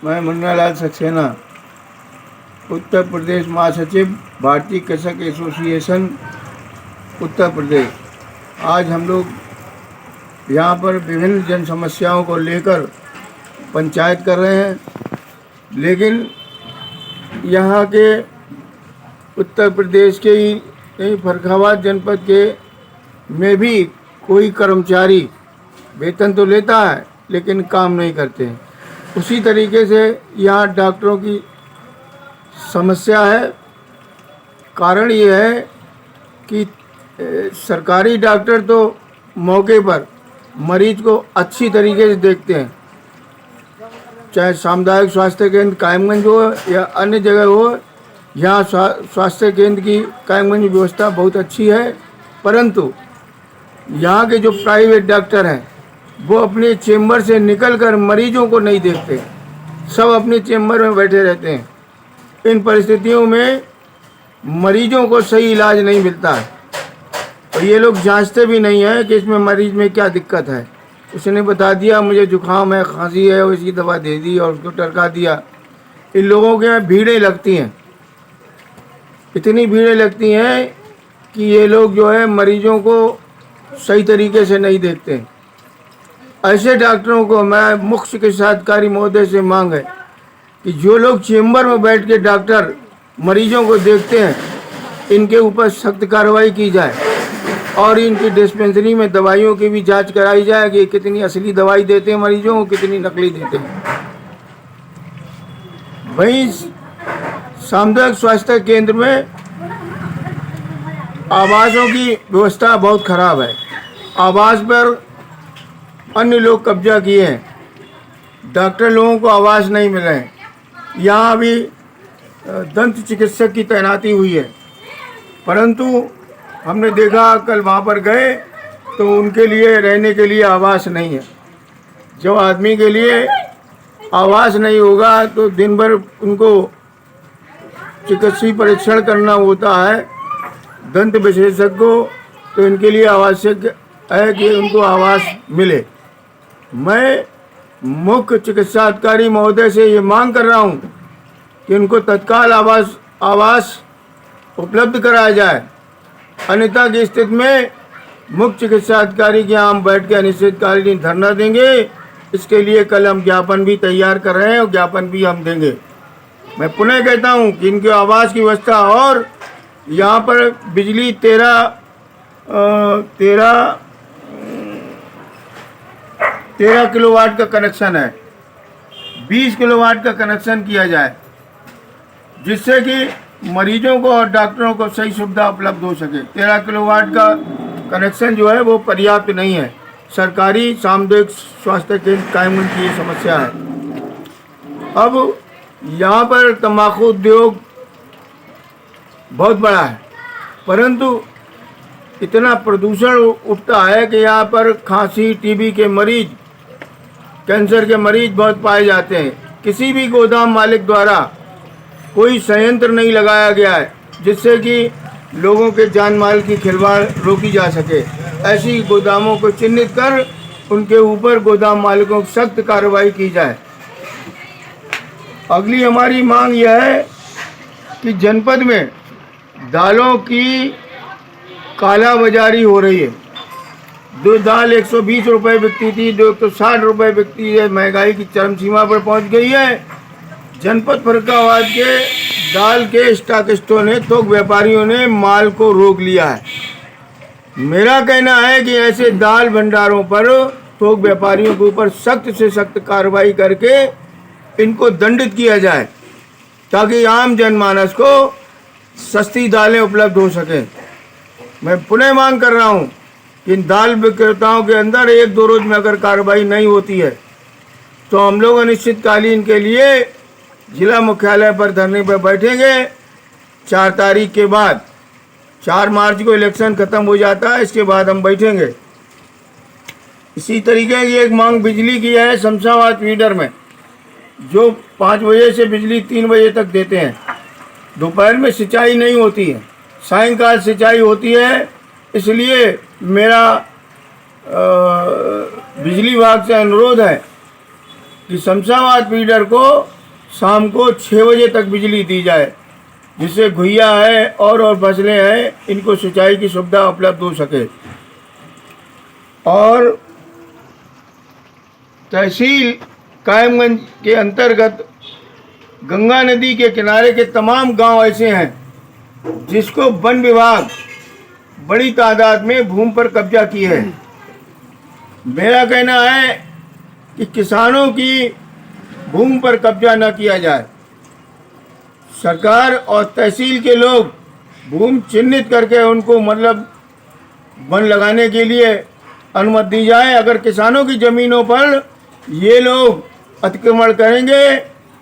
मैं मुन्नालाल सक्सेना, उत्तर प्रदेश महासचिव, भारतीय कृषक एसोसिएशन उत्तर प्रदेश। आज हम लोग यहाँ पर विभिन्न जन समस्याओं को लेकर पंचायत कर रहे हैं, लेकिन यहाँ के उत्तर प्रदेश के ही फर्रुखाबाद जनपद के में भी कोई कर्मचारी वेतन तो लेता है लेकिन काम नहीं करते हैं। उसी तरीके से यहाँ डॉक्टरों की समस्या है। कारण ये है कि सरकारी डॉक्टर तो मौके पर मरीज को अच्छी तरीके से देखते हैं, चाहे सामुदायिक स्वास्थ्य केंद्र कायमगंज हो या अन्य जगह हो। यहाँ स्वास्थ्य केंद्र की कायमगंज व्यवस्था बहुत अच्छी है, परंतु यहाँ के जो प्राइवेट डॉक्टर हैं वो अपने चेंबर से निकलकर मरीजों को नहीं देखते, सब अपने चेंबर में बैठे रहते हैं। इन परिस्थितियों में मरीजों को सही इलाज नहीं मिलता है और ये लोग जांचते भी नहीं हैं कि इसमें मरीज में क्या दिक्कत है। उसने बता दिया मुझे जुकाम है, खांसी है, और इसकी दवा दे दी और उसको टरका दिया। इन लोगों के यहाँ भीड़ें लगती हैं, इतनी भीड़ें लगती हैं कि ये लोग जो है मरीजों को सही तरीके से नहीं देखते हैं। ऐसे डॉक्टरों को मैं मुख्य चिकित्सा अधिकारी महोदय से मांग है कि जो लोग चेंबर में बैठ के डॉक्टर मरीजों को देखते हैं, इनके ऊपर सख्त कार्रवाई की जाए और इनकी डिस्पेंसरी में दवाइयों की भी जांच कराई जाए कि कितनी असली दवाई देते हैं मरीजों को, कितनी नकली देते हैं। वहीं सामुदायिक स्वास्थ्य केंद्र में आवासों की व्यवस्था बहुत खराब है। आवास पर अन्य लोग कब्जा किए हैं, डॉक्टर लोगों को आवास नहीं मिले हैं। यहाँ अभी दंत चिकित्सक की तैनाती हुई है, परंतु हमने देखा कल वहाँ पर गए तो उनके लिए रहने के लिए आवास नहीं है। जब आदमी के लिए आवास नहीं होगा तो दिन भर उनको चिकित्सीय परीक्षण करना होता है दंत विशेषज्ञ को, तो इनके लिए आवश्यक है कि उनको आवास मिले। मैं मुख्य चिकित्सा अधिकारी महोदय से ये मांग कर रहा हूँ कि उनको तत्काल आवास उपलब्ध कराया जाए, अन्यथा की स्थिति में मुख्य चिकित्सा अधिकारी के यहाँ हम बैठ के अनिश्चितकालीन धरना देंगे। इसके लिए कल हम ज्ञापन भी तैयार कर रहे हैं और ज्ञापन भी हम देंगे। मैं पुनः कहता हूँ कि इनके आवास की व्यवस्था और यहाँ पर बिजली 13 किलोवाट का कनेक्शन है, 20 किलोवाट का कनेक्शन किया जाए, जिससे कि मरीजों को और डॉक्टरों को सही सुविधा उपलब्ध हो सके। 13 किलोवाट का कनेक्शन जो है वो पर्याप्त नहीं है। सरकारी सामुदायिक स्वास्थ्य केंद्र कायमगंज की ये समस्या है। अब यहाँ पर तंबाकू उद्योग बहुत बड़ा है, परंतु इतना प्रदूषण उठता है कि यहाँ पर खांसी, टीबी के मरीज, कैंसर के मरीज बहुत पाए जाते हैं। किसी भी गोदाम मालिक द्वारा कोई संयंत्र नहीं लगाया गया है जिससे कि लोगों के जान माल की खिलवाड़ रोकी जा सके। ऐसी गोदामों को चिन्हित कर उनके ऊपर गोदाम मालिकों की सख्त कार्रवाई की जाए। अगली हमारी मांग यह है कि जनपद में दालों की काला बाजारी हो रही है। दो दाल 120 रुपये बिकती थी, 160 रुपये बिकती है। महंगाई की चरम सीमा पर पहुंच गई है। जनपद फर्रुखाबाद के दाल के स्टॉकिस्टों ने, थोक व्यापारियों ने माल को रोक लिया है। मेरा कहना है कि ऐसे दाल भंडारों पर थोक व्यापारियों के ऊपर सख्त से सख्त कार्रवाई करके इनको दंडित किया जाए, ताकि आम जनमानस को सस्ती दालें उपलब्ध हो सकें। मैं पुनः मांग कर रहा हूं कि इन दाल विक्रेताओं के अंदर 1-2 रोज में अगर कार्रवाई नहीं होती है तो हम लोग अनिश्चितकालीन के लिए जिला मुख्यालय पर धरने पर बैठेंगे। 4 तारीख के बाद, 4 मार्च को इलेक्शन खत्म हो जाता है, इसके बाद हम बैठेंगे। इसी तरीके की एक मांग बिजली की है। शमशाबाद फीडर में जो 5 बजे से बिजली 3 बजे तक देते हैं, दोपहर में सिंचाई नहीं होती है, सायंकाल सिंचाई होती है। इसलिए मेरा बिजली विभाग से अनुरोध है कि शमशाबाद फीडर को शाम को 6 बजे तक बिजली दी जाए, जिससे घुइया है और फसलें हैं इनको सिंचाई की सुविधा उपलब्ध हो सके। और तहसील कायमगंज के अंतर्गत गंगा नदी के किनारे के तमाम गांव ऐसे हैं जिसको वन विभाग बड़ी तादाद में भूमि पर कब्जा की है। मेरा कहना है कि किसानों की भूमि पर कब्जा न किया जाए। सरकार और तहसील के लोग भूमि चिन्हित करके उनको मतलब वन लगाने के लिए अनुमति दी जाए। अगर किसानों की ज़मीनों पर ये लोग अतिक्रमण करेंगे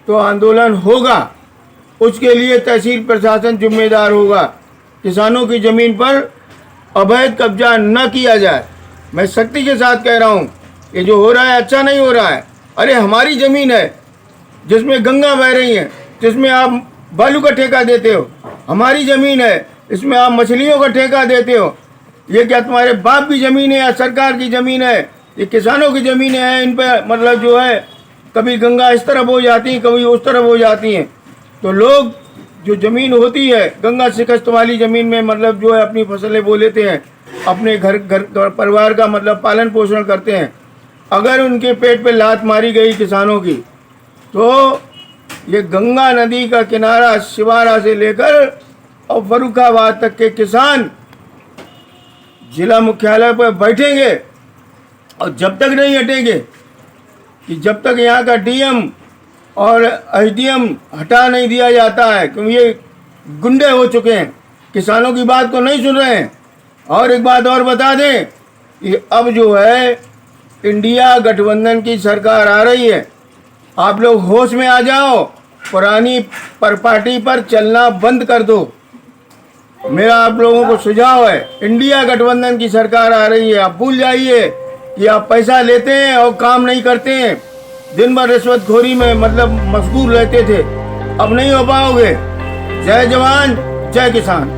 तो आंदोलन होगा। उसके लिए तहसील प्रशासन जिम्मेदार होगा। किसानों की ज़मीन पर अवैध कब्जा न किया जाए। मैं सख्ती के साथ कह रहा हूँ, ये जो हो रहा है अच्छा नहीं हो रहा है। अरे हमारी ज़मीन है जिसमें गंगा बह रही है, जिसमें आप बालू का ठेका देते हो। हमारी ज़मीन है, इसमें आप मछलियों का ठेका देते हो। ये क्या तुम्हारे बाप की ज़मीन है या सरकार की ज़मीन है? ये किसानों की ज़मीनें हैं। इन पर मतलब जो है कभी गंगा इस तरफ हो जाती है, कभी उस तरफ हो जाती हैं। तो लोग जो ज़मीन होती है गंगा शिकस्त वाली ज़मीन में मतलब जो है अपनी फसलें बो लेते हैं, अपने घर परिवार का मतलब पालन पोषण करते हैं। अगर उनके पेट पे लात मारी गई किसानों की, तो ये गंगा नदी का किनारा शिवारा से लेकर और फर्रुखाबाद तक के किसान जिला मुख्यालय पर बैठेंगे और जब तक नहीं हटेंगे कि जब तक यहाँ का डीएम और एसडीएम हटा नहीं दिया जाता है, क्योंकि ये गुंडे हो चुके हैं, किसानों की बात को नहीं सुन रहे हैं। और एक बात और बता दें कि अब जो है इंडिया गठबंधन की सरकार आ रही है। आप लोग होश में आ जाओ, पुरानी पार्टी पर चलना बंद कर दो। मेरा आप लोगों को सुझाव है, इंडिया गठबंधन की सरकार आ रही है। आप भूल जाइए कि आप पैसा लेते हैं और काम नहीं करते हैं। दिन भर रिश्वतखोरी में मतलब मशगूल रहते थे, अब नहीं हो पाओगे। जय जवान जय किसान।